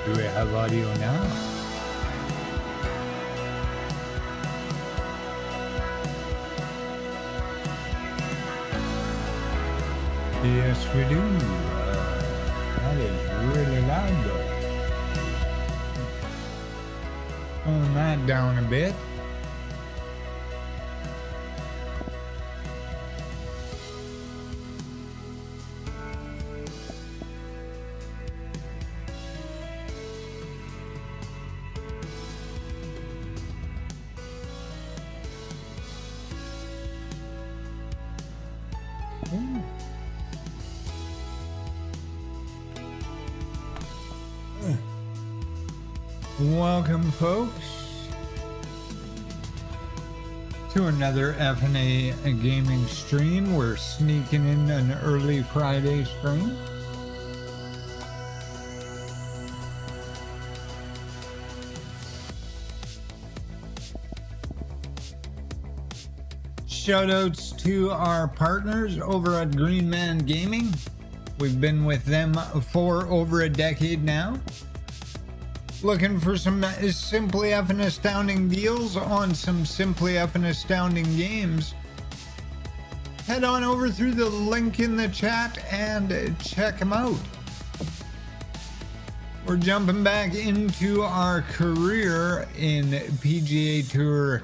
Do we have audio now? Yes, we do. That is really loud, though. Tone that down a bit. Welcome, folks, to another Effin A gaming stream. We're sneaking in an early Friday stream. Shoutouts to our partners over at Green Man Gaming. We've been with them for over a decade now. Looking for some Simply Effin Astounding deals on some Simply Effin Astounding games? Head on over through the link in the chat and check them out. We're jumping back into our career in PGA Tour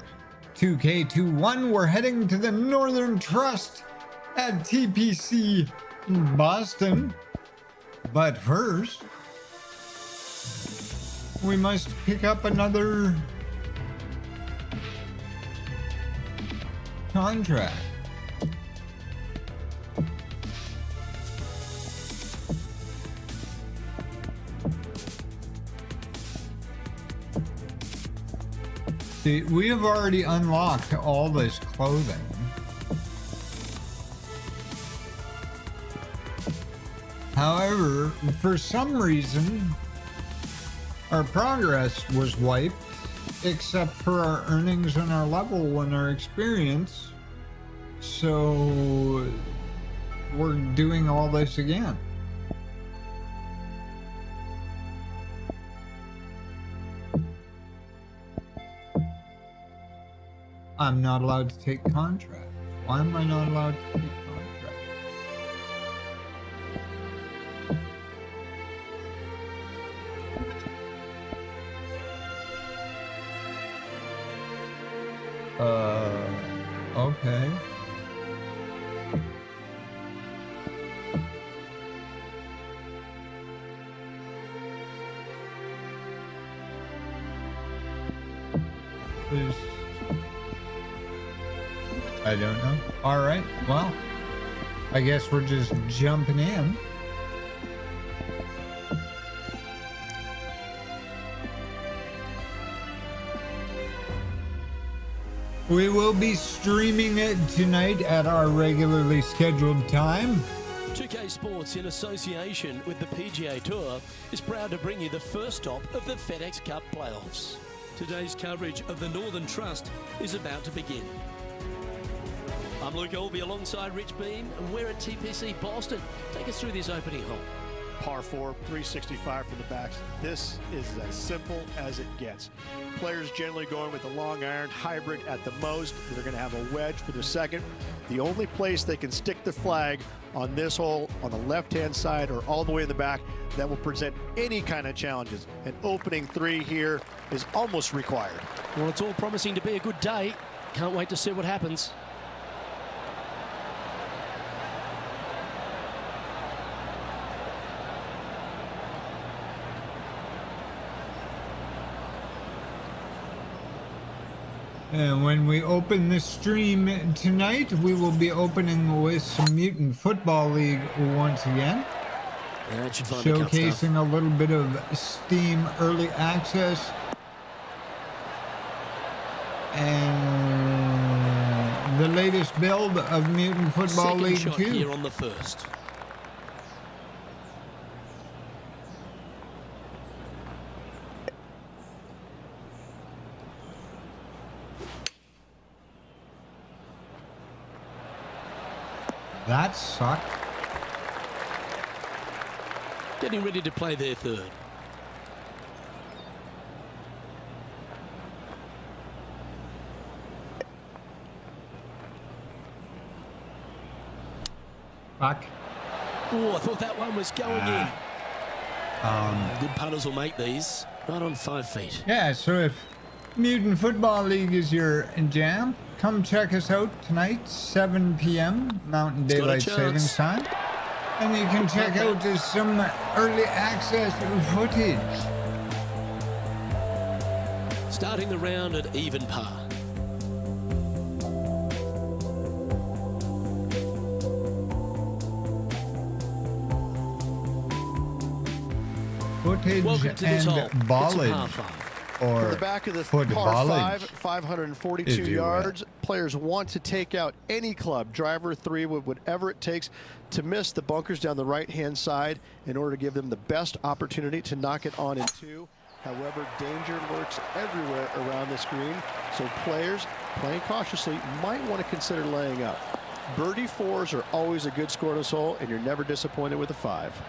2K21. We're heading to the Northern Trust at TPC Boston. But first, we must pick up another contract. See, we have already unlocked all this clothing. However, for some reason, our progress was wiped, except for our earnings and our level and our experience. So we're doing all this again. I'm not allowed to take contracts. Why am I not allowed to take contracts? Okay. I don't know. All right. Well, I guess we're just jumping in. We will be streaming it tonight at our regularly scheduled time. 2K Sports, in association with the PGA Tour, is proud to bring you the first stop of the FedEx Cup playoffs. Today's coverage of the Northern Trust is about to begin. I'm Luke Olby alongside Rich Beam, and we're at TPC Boston. Take us through this opening hole. Par 4, 365 for the backs. This is as simple as it gets. Players generally going with the long iron hybrid at the most. They're going to have a wedge for the second. The only place they can stick the flag on this hole on the left-hand side or all the way in the back that will present any kind of challenges. An opening 3 here is almost required. Well, it's all promising to be a good day. Can't wait to see what happens. And when we open the stream tonight, we will be opening with some Mutant Football League once again. Yeah, it should find showcasing a little bit of Steam early access. And the latest build of Mutant Football League 2. Here on the first. That sucked. Getting ready to play their third. Fuck. Oh, I thought that one was going in. Good punters will make these right on 5 feet. Yeah, so if Mutant Football League is your jam, come check us out tonight, 7 p.m. Mountain It's got a Daylight chance. Savings Time. And you can check out some early access footage. Starting the round at even par. Footage Welcome to this hole. and It's a ballage. par 5. Or From the back of the foot par ballage, 5, 542 if you will. yards. Players want to take out any club, driver, 3 wood, whatever it takes to miss the bunkers down the right-hand side in order to give them the best opportunity to knock it on in 2. However, danger lurks everywhere around this green, so players playing cautiously might want to consider laying up. Birdie 4s are always a good score in this hole, and you're never disappointed with a 5.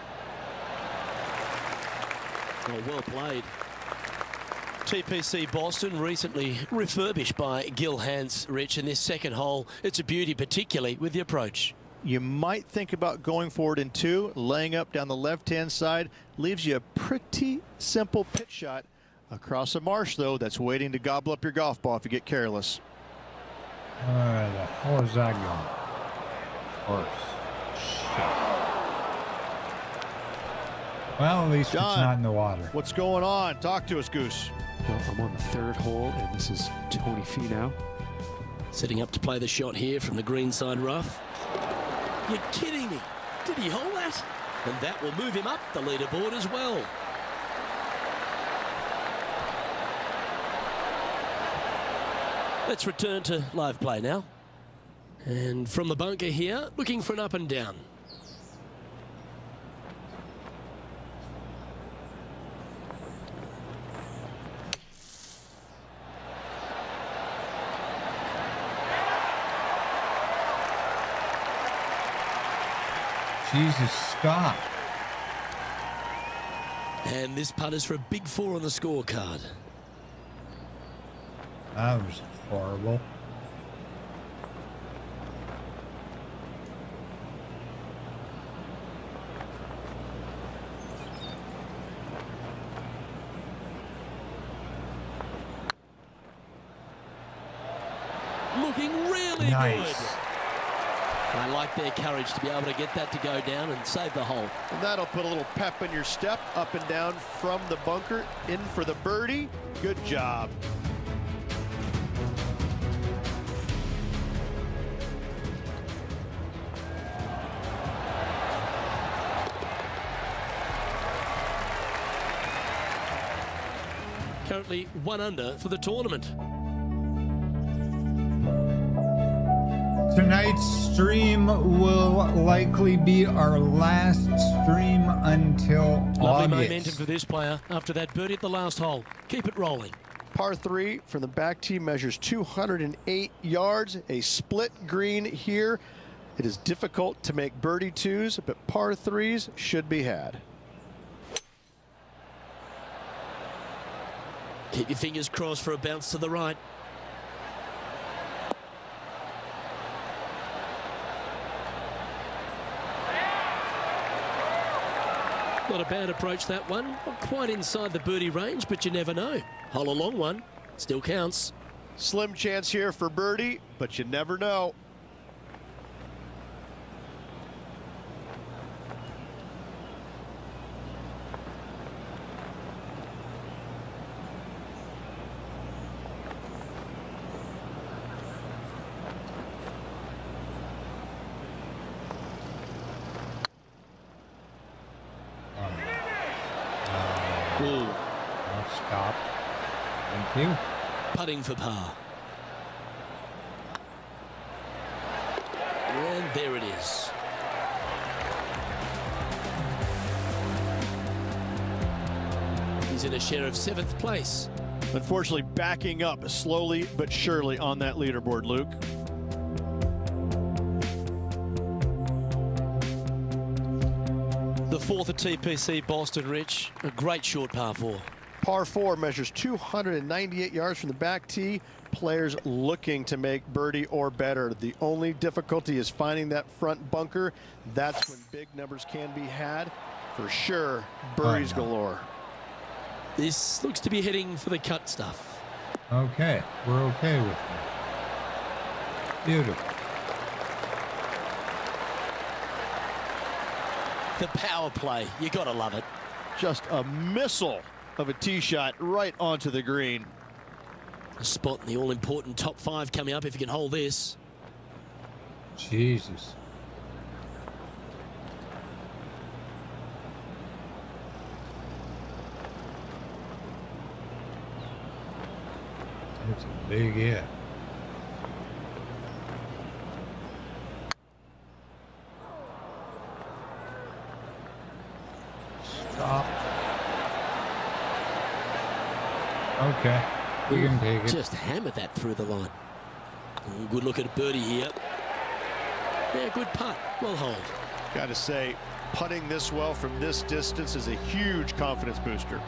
Well played. TPC Boston recently refurbished by Gil Hans, Rich, in this second hole. It's a beauty, particularly with the approach. You might think about going forward in 2, laying up down the left-hand side. Leaves you a pretty simple pitch shot across a marsh, though, that's waiting to gobble up your golf ball if you get careless. Where the hell is that going? Horse. Shit. Well, at least John, it's not in the water. What's going on? Talk to us, Goose. Well, I'm on the 3rd hole, and this is 20 feet now. Setting up to play the shot here from the green side rough. You're kidding me. Did he hold that? And that will move him up the leaderboard as well. Let's return to live play now. And from the bunker here, looking for an up and down. Jesus, stop. And this putt is for a big 4 on the scorecard. That was horrible. Looking really Nice. good. I like their courage to be able to get that to go down and save the hole. And that'll put a little pep in your step, up and down from the bunker, in for the birdie. Good job. Currently 1 under for the tournament. Tonight's stream will likely be our last stream until Lovely August. momentum for this player after that birdie at the last hole. Keep it rolling. Par 3 from the back tee measures 208 yards. A split green here. It is difficult to make birdie 2s, but par 3s should be had. Keep your fingers crossed for a bounce to the right. Not a bad approach, that one. Not quite inside the birdie range, but you never know. Hole a long one. Still counts. Slim chance here for birdie, but you never know. Ooh, Oh, stop. Thank you. putting for par. And there it is. He's in a share of 7th place. Unfortunately, backing up slowly but surely on that leaderboard, Luke. The 4th at TPC Boston, Rich. A great short par 4. Par 4 measures 298 yards from the back tee. Players looking to make birdie or better. The only difficulty is finding that front bunker. That's when big numbers can be had. For sure, birdies galore. This looks to be heading for the cut stuff. Okay, we're okay with that. Beautiful. The power play, you gotta love it. Just a missile of a tee shot right onto the green. A spot in the all-important top 5 coming up if you can hold this. Jesus. It's a big hit. Stop. Okay, we can take it. Just hammered that through the line. Ooh, good look at a birdie here. Yeah, good putt. Well hold. Got to say, putting this well from this distance is a huge confidence booster.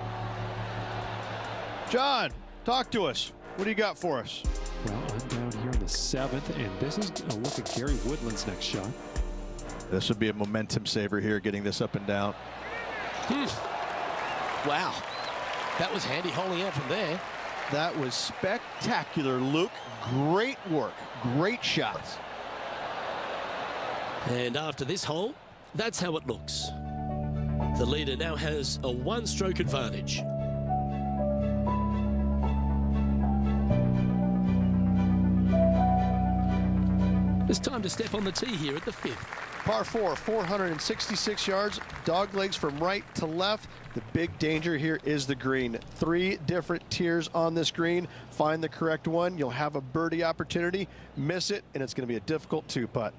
John, talk to us. What do you got for us? Well, I'm down here in the 7th, and this is a look at Gary Woodland's next shot. This would be a momentum saver here, getting this up and down. Wow. That was handy holding out from there. That was spectacular, Luke. Great work. Great shots. And after this hole, that's how it looks. The leader now has a 1-stroke advantage. It's time to step on the tee here at the 5th. Par 4, 466 yards, dog legs from right to left. The big danger here is the green. 3 different tiers on this green. Find the correct one. You'll have a birdie opportunity. Miss it, and it's going to be a difficult 2-putt.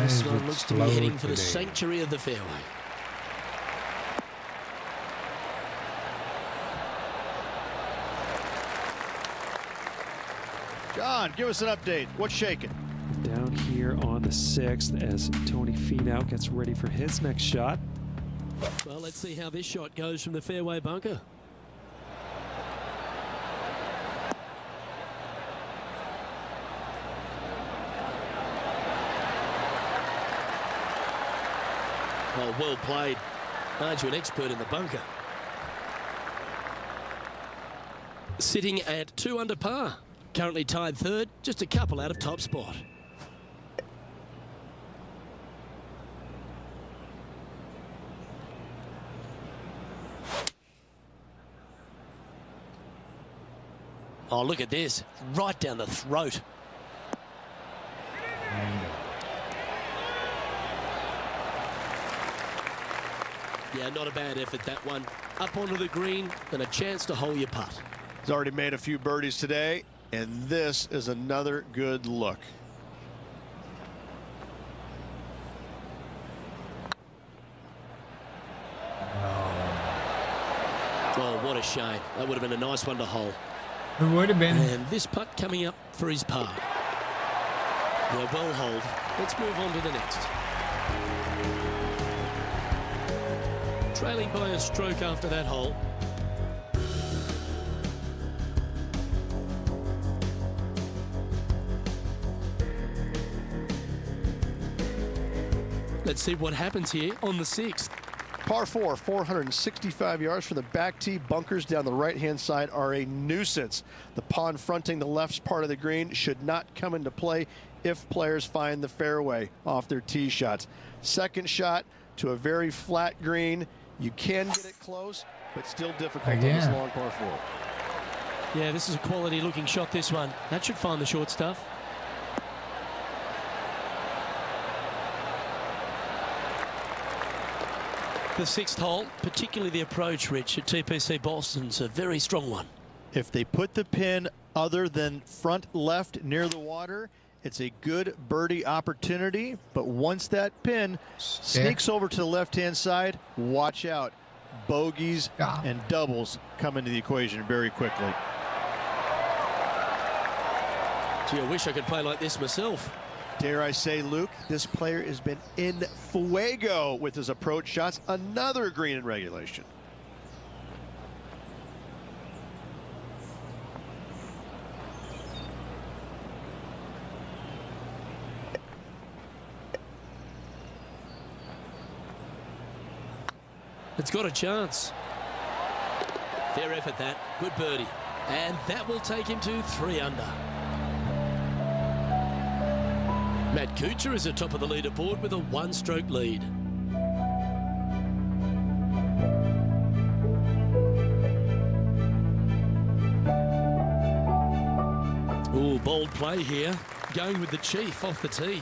This one looks to be heading for the sanctuary of the fairway. John, give us an update. What's shaking? Down here on the 6th as Tony Finau gets ready for his next shot. Well, let's see how this shot goes from the fairway bunker. Oh, well played. Aren't you an expert in the bunker? Sitting at 2 under par. Currently tied 3rd, just a couple out of top spot. Oh, look at this. Right down the throat. Yeah, not a bad effort, that one. Up onto the green and a chance to hole your putt. He's already made a few birdies today, and this is another good look. Oh, what a shame. That would have been a nice one to hole. It would have been. And this putt coming up for his par. Yeah, well holed. Let's move on to the next. Trailing by a stroke after that hole. Let's see what happens here on the 6th. Par 4, 465 yards from the back tee. Bunkers down the right-hand side are a nuisance. The pond fronting the left part of the green should not come into play if players find the fairway off their tee shots. Second shot to a very flat green. You can get it close, but still difficult on this long par 4. Yeah, this is a quality looking shot, this one. That should find the short stuff. The 6th hole, particularly the approach, Rich, at TPC Boston's a very strong one. If they put the pin other than front left near the water, it's a good birdie opportunity. But once that pin sneaks over to the left-hand side, watch out. bogeys and doubles come into the equation very quickly. Gee, I wish I could play like this myself. Dare I say, Luke, this player has been in fuego with his approach shots. Another green in regulation. It's got a chance. Fair effort that. Good birdie. And that will take him to 3 under. Matt Kuchar is at top of the leaderboard with a 1-stroke lead. Ooh, bold play here. Going with the Chief off the tee.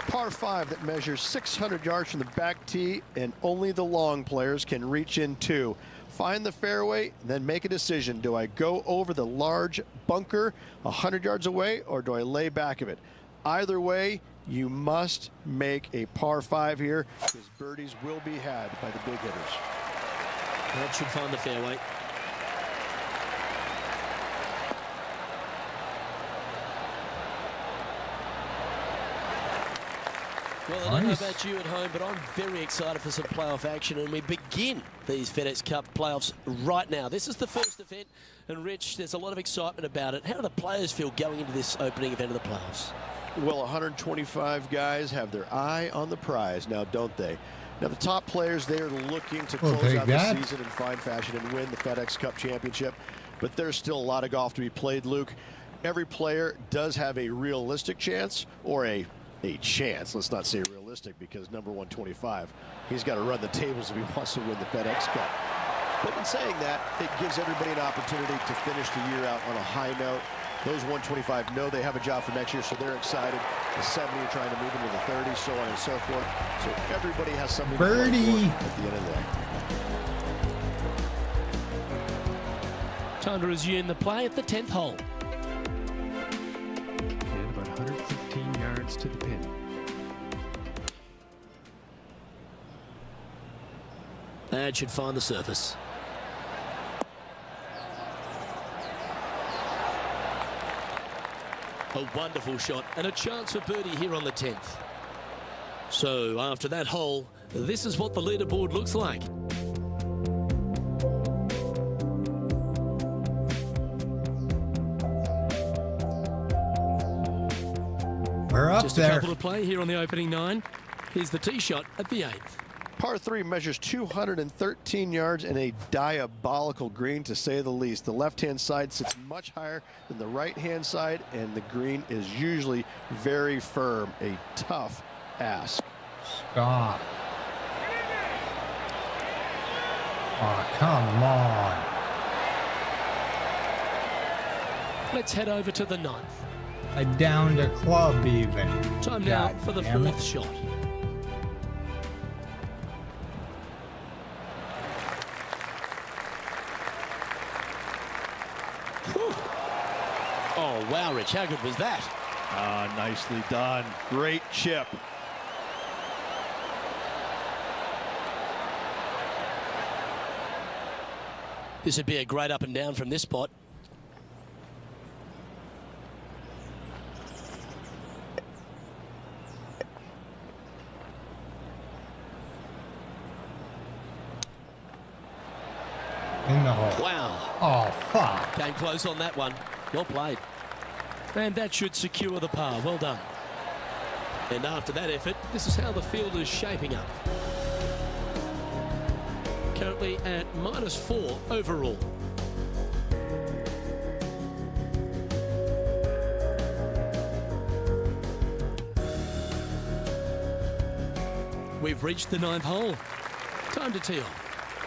Par 5 that measures 600 yards from the back tee, and only the long players can reach in two. Find the fairway, then make a decision. Do I go over the large bunker 100 yards away, or do I lay back of it? Either way, you must make a par 5 here, because birdies will be had by the big hitters. That should find the fairway. Well, I don't know about you at home, but I'm very excited for some playoff action, and we begin these FedEx Cup playoffs right now. This is the first event, and Rich, there's a lot of excitement about it. How do the players feel going into this opening event of the playoffs? Well, 125 guys have their eye on the prize now, don't they? Now, the top players, they are looking to close out the season in fine fashion and win the FedEx Cup Championship, but there's still a lot of golf to be played, Luke. Every player does have a realistic chance, or a chance. Let's not say realistic, because number 125, he's got to run the tables if he wants to win the FedEx Cup. But in saying that, it gives everybody an opportunity to finish the year out on a high note. Those 125 know they have a job for next year, so they're excited. The 70 are trying to move into the 30s, so on and so forth. So everybody has something to play for at the end of the day. Time to resume the play at the 10th hole. And about 115 yards to the pin. That should find the surface. A wonderful shot and a chance for birdie here on the 10th. So after that hole, this is what the leaderboard looks like. We're up Just there. a couple to play here on the opening 9. Here's the tee shot at the 8th. Par 3 measures 213 yards and a diabolical green, to say the least. The left-hand side sits much higher than the right-hand side, and the green is usually very firm. A tough ask. Stop. Oh, come on. Let's head over to the 9th. I downed a club even. Time now for the 4th shot. Oh, wow, Rich, how good was that? Ah, nicely done. Great chip. This would be a great up and down from this spot. In the hole. Wow. Oh, fuck. Came close on that one. Well played. And that should secure the par. Well done. And after that effort, this is how the field is shaping up. Currently at -4 overall. We've reached the 9th hole. Time to tee off.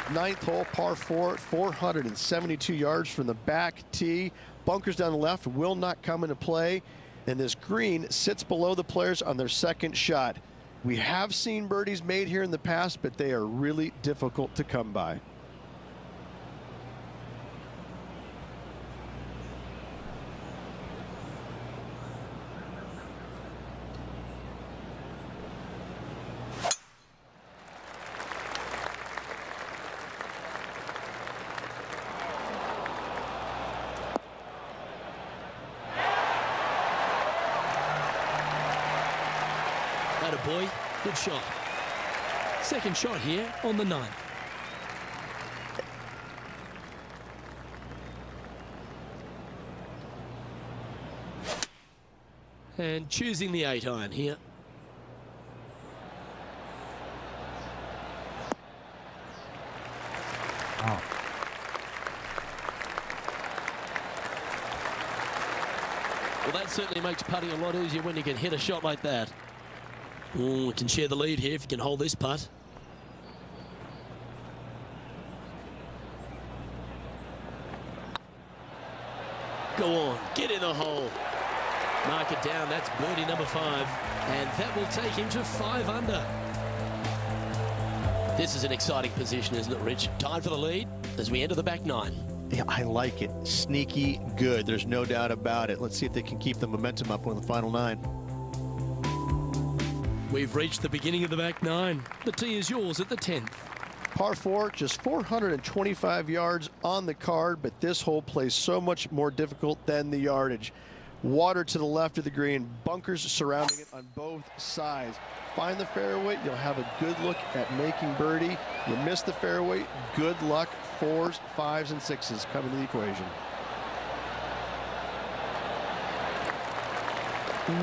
9th hole, par 4, 472 yards from the back tee. Bunkers down the left will not come into play, and this green sits below the players on their second shot. We have seen birdies made here in the past, but they are really difficult to come by. boy. Good shot. Second shot here on the 9th. And choosing the 8-iron here. Oh. Well, that certainly makes putting a lot easier when you can hit a shot like that. You can share the lead here if you can hold this putt. Go on, get in the hole. Mark it down, that's birdie number 5. And that will take him to 5 under. This is an exciting position, isn't it, Rich? Tied for the lead as we enter the back 9. Yeah, I like it. Sneaky good. There's no doubt about it. Let's see if they can keep the momentum up on the final 9. We've reached the beginning of the back 9. The tee is yours at the 10th. Par 4, just 425 yards on the card, but this hole plays so much more difficult than the yardage. Water to the left of the green, bunkers surrounding it on both sides. Find the fairway, you'll have a good look at making birdie. You miss the fairway, good luck. 4s, 5s, and 6s come into the equation.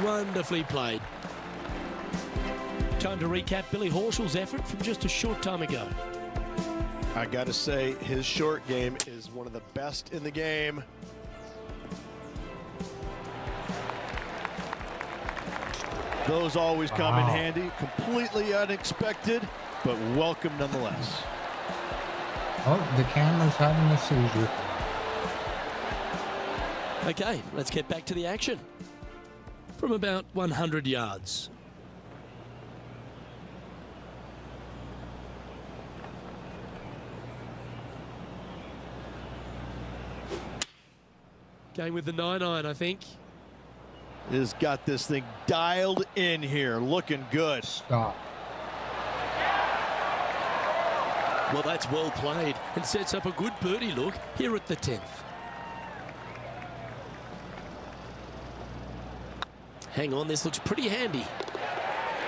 Wonderfully played. Time to recap Billy Horschel's effort from just a short time ago. I gotta say, his short game is one of the best in the game. Those always come in handy, completely unexpected, but welcome nonetheless. Oh, the camera's having a seizure. Okay, let's get back to the action. From about 100 yards. Going with the 9-iron, I think. Has got this thing dialed in here, looking good. Stop. Well, that's well played and sets up a good birdie look here at the 10th. Hang on, this looks pretty handy.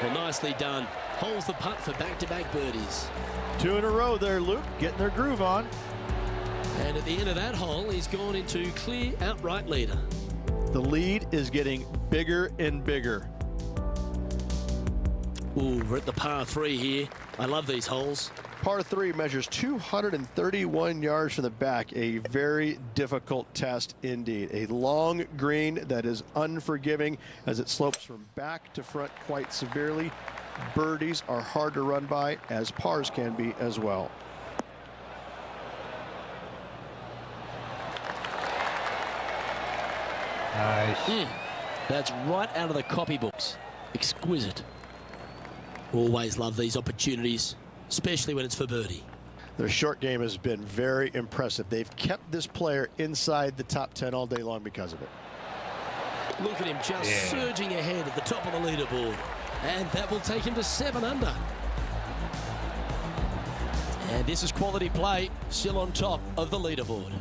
Well, nicely done. Holds the putt for back-to-back birdies. 2 in a row there, Luke, getting their groove on. And at the end of that hole, he's gone into clear outright leader. The lead is getting bigger and bigger. Ooh, we're at the par 3 here. I love these holes. Par 3 measures 231 yards from the back. A very difficult test indeed. A long green that is unforgiving as it slopes from back to front quite severely. Birdies are hard to run by, as pars can be as well. Nice. That's right out of the copybooks. Exquisite. Always love these opportunities, especially when it's for birdie. Their short game has been very impressive. They've kept this player inside the top 10 all day long because of it. Look at him just surging ahead at the top of the leaderboard. And that will take him to 7 under. And this is quality play, still on top of the leaderboard.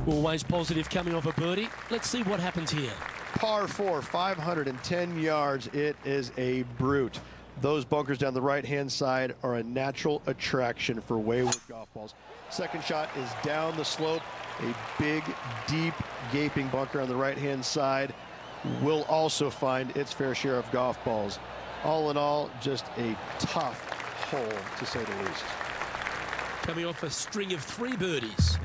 Always positive coming off a birdie. Let's see what happens here. Par 4, 510 yards. It is a brute. Those bunkers down the right-hand side are a natural attraction for wayward golf balls. Second shot is down the slope. A big, deep, gaping bunker on the right-hand side will also find its fair share of golf balls. All in all, just a tough hole, to say the least. Coming off a string of 3 birdies.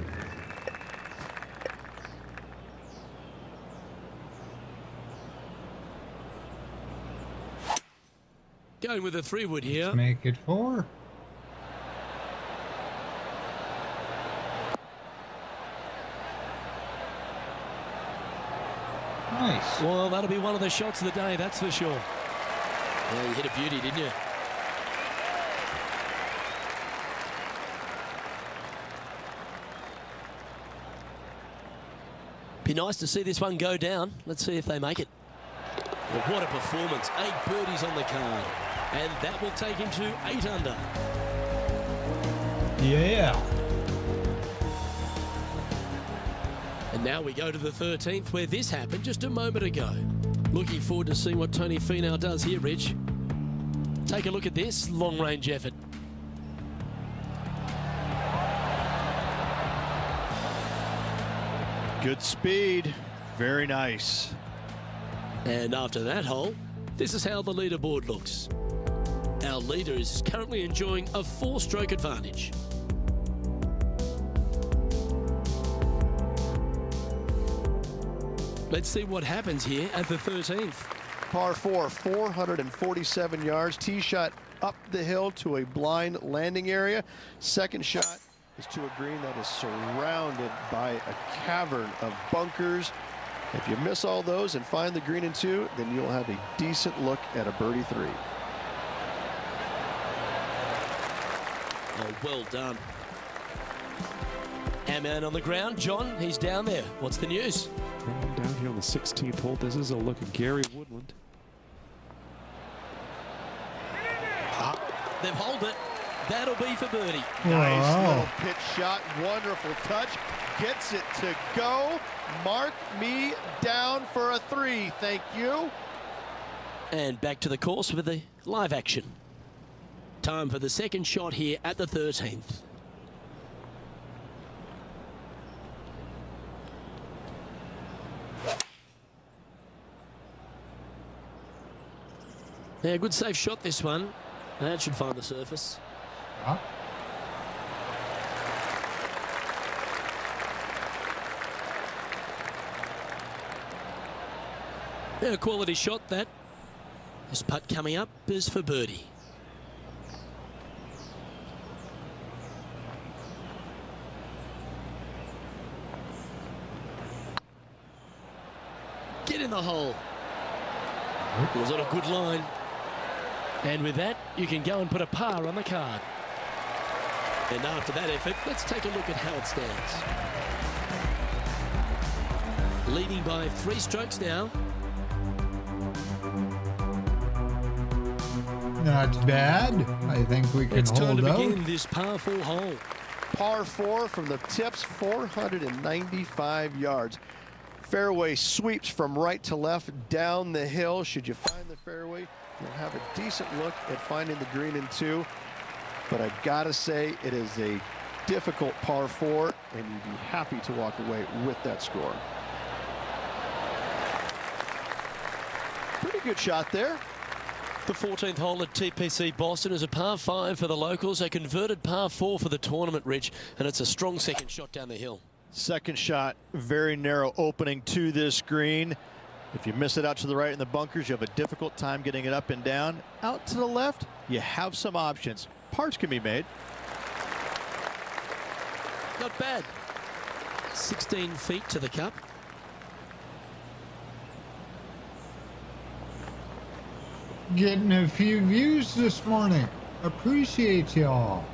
Going with a 3-wood here. Let's make it 4. Nice. Well, that'll be one of the shots of the day, that's for sure. Yeah, you hit a beauty, didn't you? Be nice to see this one go down. Let's see if they make it. Well, what a performance. 8 birdies on the card. And that will take him to 8 under. And now we go to the 13th, where this happened just a moment ago. Looking forward to seeing what Tony Finau does here, Rich. Take a look at this long-range effort. Good speed. Very nice. And after that hole, this is how the leaderboard looks. Our leader is currently enjoying a 4-stroke advantage. Let's see what happens here at the 13th. Par 4, 447 yards. Tee shot up the hill to a blind landing area. Second shot is to a green that is surrounded by a cavern of bunkers. If you miss all those and find the green in 2, then you'll have a decent look at a birdie 3. Oh, well done. Our man on the ground, John, he's down there. What's the news? Down here on the 16th hole, this is a look at Gary Woodland. They've holed it. That'll be for birdie. Nice little pitch shot. Wonderful touch. Gets it to go. Mark me down for a 3. Thank you. And back to the course with the live action. Time for the second shot here at the 13th. Yeah, good safe shot this one. That should find the surface. Huh? Yeah, a quality shot that. This putt coming up is for birdie. Get in the hole. It was on a good line. And with that, you can go and put a par on the card. And after that effort, let's take a look at how it stands. Leading by 3 strokes now. Not bad. I think we can It's time hold to out. begin this par 4 hole. Par 4 from the tips, 495 yards. Fairway sweeps from right to left down the hill. Should you find the fairway, you'll have a decent look at finding the green in 2. But I gotta say, it is a difficult par 4, and you'd be happy to walk away with that score. Pretty good shot there. The 14th hole at TPC Boston is a par 5 for the locals, a converted par 4 for the tournament, Rich, and it's a strong second shot down the hill. Second shot, very narrow opening to this green. If you miss it out to the right in the bunkers, you have a difficult time getting it up and down. Out to the left, you have some options. Pars can be made. Not bad. 16 feet to the cup. Getting a few views this morning. Appreciate y'all.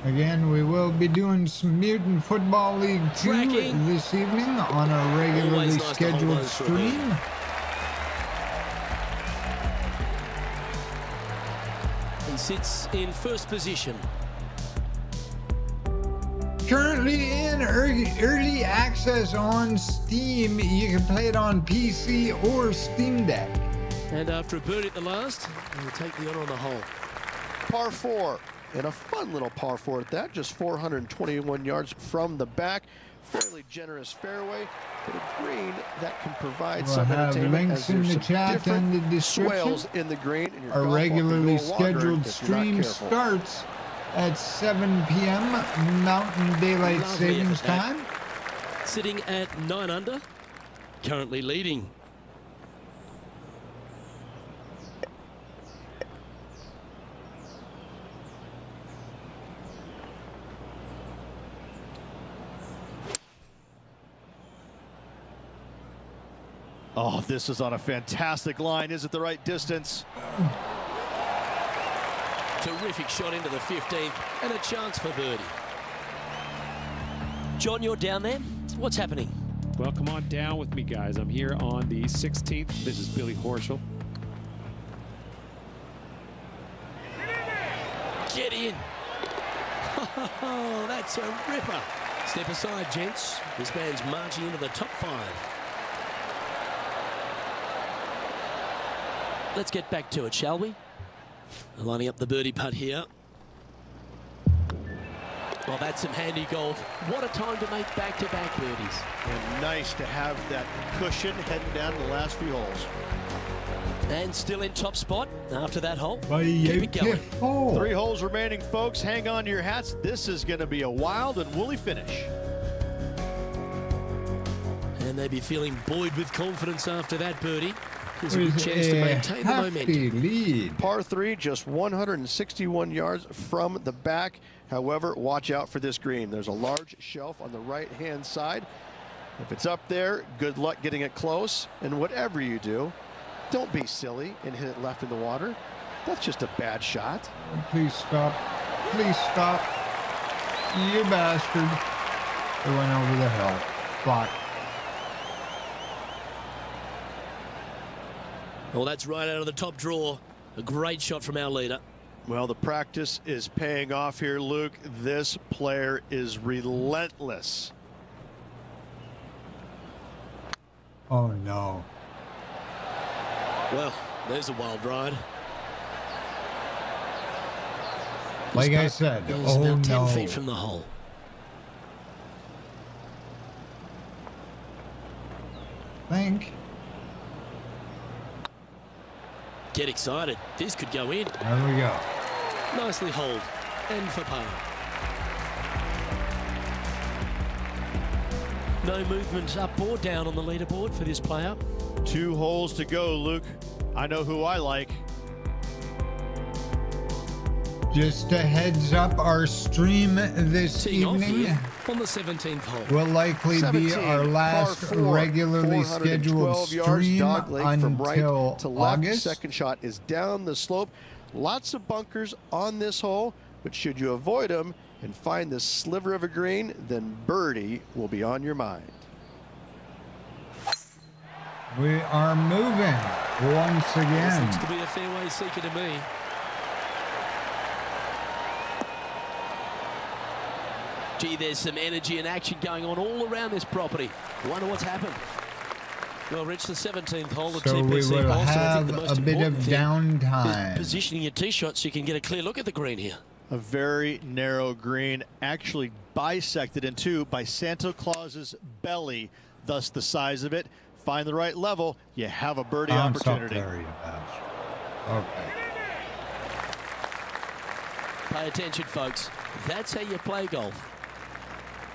Again, we will be doing some Mutant Football League 2 Tracking. this evening on a regularly Always nice to hold scheduled those for a stream. He sits in first position. Currently in early access on Steam. You can play it on PC or Steam Deck. And after a birdie at the last, he'll take the honor on the hole. Par 4, and a fun little par 4 at that, just 421 yards from the back. Fairly generous fairway, but a green that can provide We'll some have entertainment links as in there's the some chat different and the description. swales in the green. And your Our golf ball can regularly go longer scheduled if you're not stream careful. starts at 7 p.m. Mountain Daylight Lovely Savings effort, that. Time. Sitting at 9 under, currently leading. Oh, this is on a fantastic line. Is it the right distance? Terrific shot into the 15th and a chance for birdie. John, you're down there. What's happening? Well, come on down with me, guys. I'm here on the 16th. This is Billy Horschel. in. Oh, that's a ripper. Step aside, gents. This man's marching into the top 5. Let's get back to it, shall we? Lining up the birdie putt here. Well, that's some handy golf. What a time to make back-to-back birdies. And nice to have that cushion heading down the last few holes. And still in top spot after that hole. Keep it going. 3 holes remaining, folks. Hang on to your hats. This is going to be a wild and woolly finish. And they'd be feeling buoyed with confidence after that birdie. There's a good chance to maintain the momentum. Lead. Par 3, just 161 yards from the back. However, watch out for this green. There's a large shelf on the right-hand side. If it's up there, good luck getting it close. And whatever you do, don't be silly and hit it left in the water. That's just a bad shot. Please stop. Please stop. You bastard. It went over the hill. Fuck. Well, that's right out of the top draw. A great shot from our leader. Well, the practice is paying off here, Luke. This player is relentless. Oh, no. Well, there's a wild ride. Like I said, It's oh about 10 no. feet from the hole. Think. Get excited. This could go in. There we go. Nicely holed. And for par. No movement up or down on the leaderboard for this player. 2 holes to go, Luke. I know who I like. Just a heads up, our stream this Teeing off evening here on the 17th hole. will likely be 17, our last par 4, regularly scheduled 412 yards, stream dog leg from right until to left. August. Second shot is down the slope. Lots of bunkers on this hole, but should you avoid them and find this sliver of a green, then birdie will be on your mind. We are moving once This again. looks to be a fairway seeker to me. Gee, there's some energy and action going on all around this property. Wonder what's happened. Well, Rich, the 17th hole of So we TPC will Boston. I think have the most a bit of important thing downtime. is positioning your tee shots so you can get a clear look at the green here. A very narrow green, actually bisected in 2 by Santa Claus's belly, thus the size of it. Find the right level, you have a birdie opportunity. Okay. Pay attention, folks. That's how you play golf.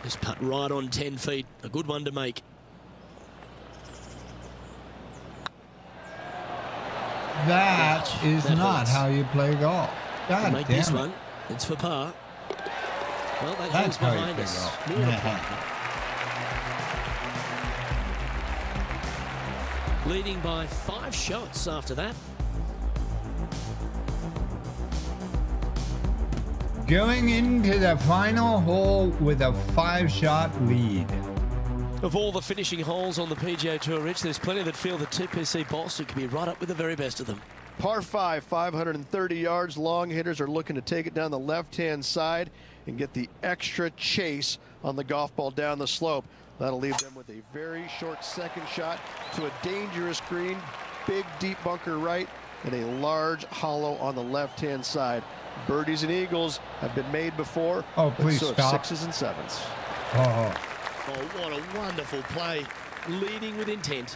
Just putt right on 10 feet. A good one to make. That is That not hurts. how you play golf. God Make damn this it. one. It's for par. Well, that That's hole's how you behind play us. golf. More to Yeah. par. Leading by 5 shots after that. Going into the final hole with a 5-shot lead. Of all the finishing holes on the PGA Tour, Rich, there's plenty that feel that TPC Boston could be right up with the very best of them. Par 5, 530 yards. Long hitters are looking to take it down the left-hand side and get the extra chase on the golf ball down the slope. That'll leave them with a very short second shot to a dangerous green, big deep bunker right, and a large hollow on the left-hand side. Birdies and eagles have been made before. Oh, but please so have stop. 6s and 7s. Oh, Oh, what a wonderful play. Leading with intent.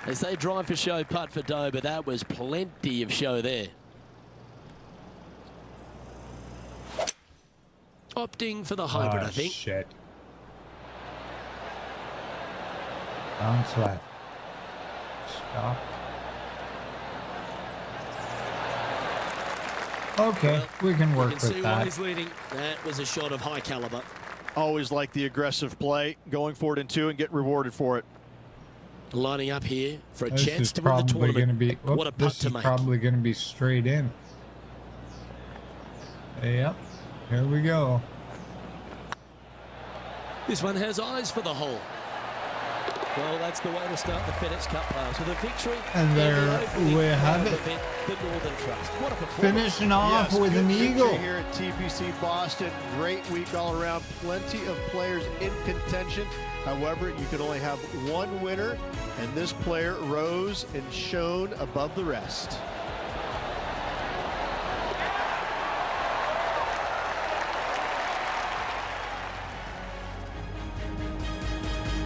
As they drive for show, putt for dough, but that was plenty of show there. Opting for the hybrid, I think. Shit. Bounce left. Stop. Okay, Well, we can You work can with see why that. he's leading. That was a shot of high caliber. Always like the aggressive play, going for it in 2 and get rewarded for it. Lining up here for a This chance is to win the probably going to tournament. be. What a putt This to is make. probably going to be straight in. Yep. Here we go. This one has eyes for the hole. Well, that's the way to start the FedEx Cup playoffs with a victory. And there we have it. Event, the Northern Trust. What a performance. Finishing off Yes, with good an victory eagle. here at TPC Boston. Great week all around. Plenty of players in contention. However, you could only have one winner, and this player rose and shone above the rest.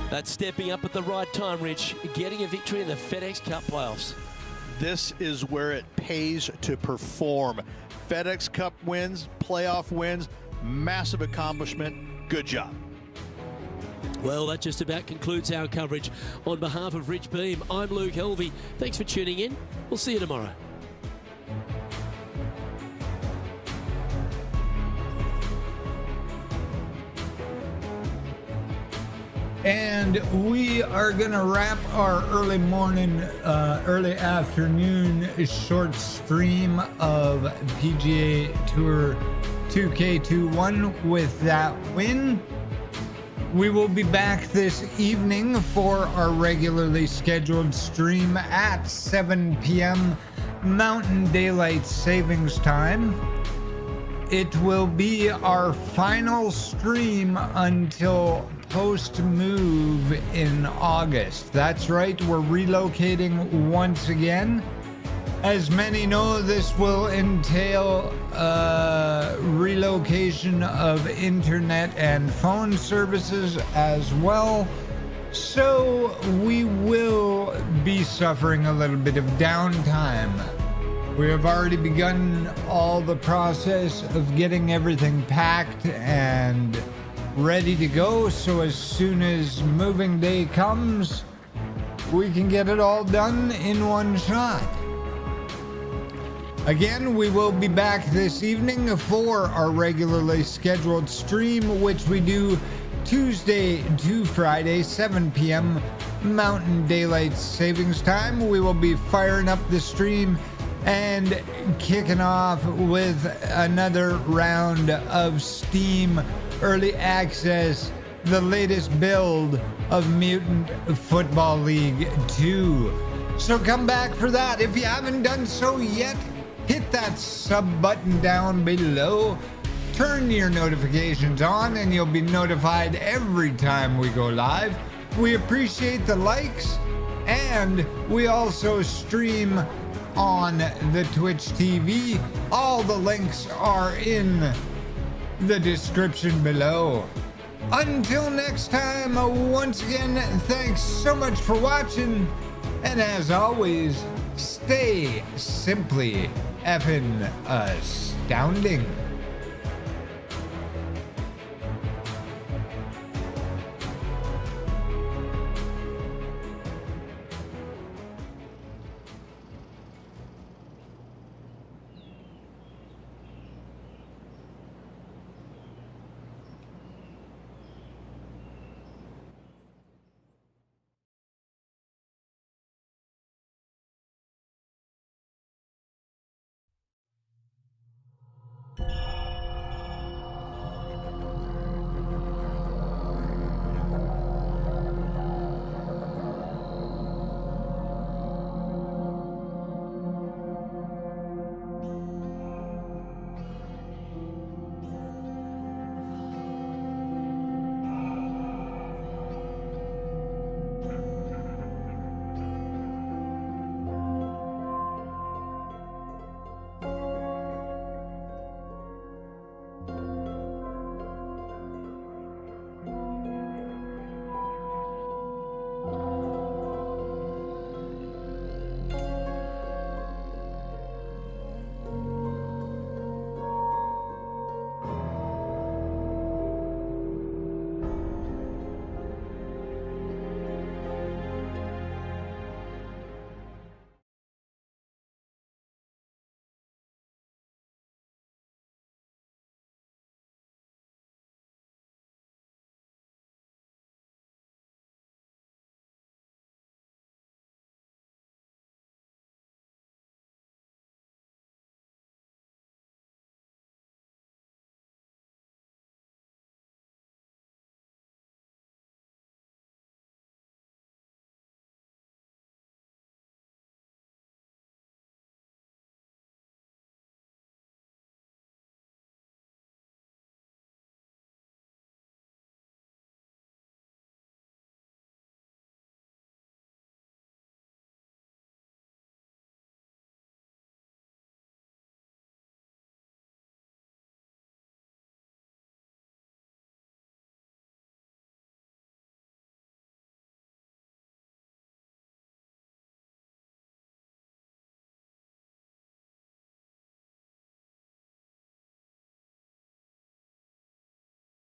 That's stepping up at the right time, Rich, getting a victory in the FedEx Cup playoffs. This is where it pays to perform. FedEx Cup wins, playoff wins, massive accomplishment. Good job. Well, that just about concludes our coverage. On behalf of Rich Beam, I'm Luke Helvey. Thanks for tuning in. We'll see you tomorrow. And we are gonna wrap our early morning, early afternoon short stream of PGA Tour 2K21 with that win. We will be back this evening for our regularly scheduled stream at 7 p.m. Mountain Daylight Savings Time. It will be our final stream until post-move in August. That's right, we're relocating once again. As many know, this will entail relocation of internet and phone services as well. So we will be suffering a little bit of downtime. We have already begun all the process of getting everything packed and ready to go, so as soon as moving day comes, we can get it all done in one shot. Again, we will be back this evening for our regularly scheduled stream, which we do Tuesday to Friday, 7 p.m. Mountain Daylight Savings Time. We will be firing up the stream and kicking off with another round of Steam Early Access, the latest build of Mutant Football League 2. So come back for that. If you haven't done so yet, hit that sub button down below. Turn your notifications on and you'll be notified every time we go live. We appreciate the likes, and we also stream on the Twitch TV. All the links are in the description below. Until next time, once again, thanks so much for watching, and as always, stay simply effin' astounding.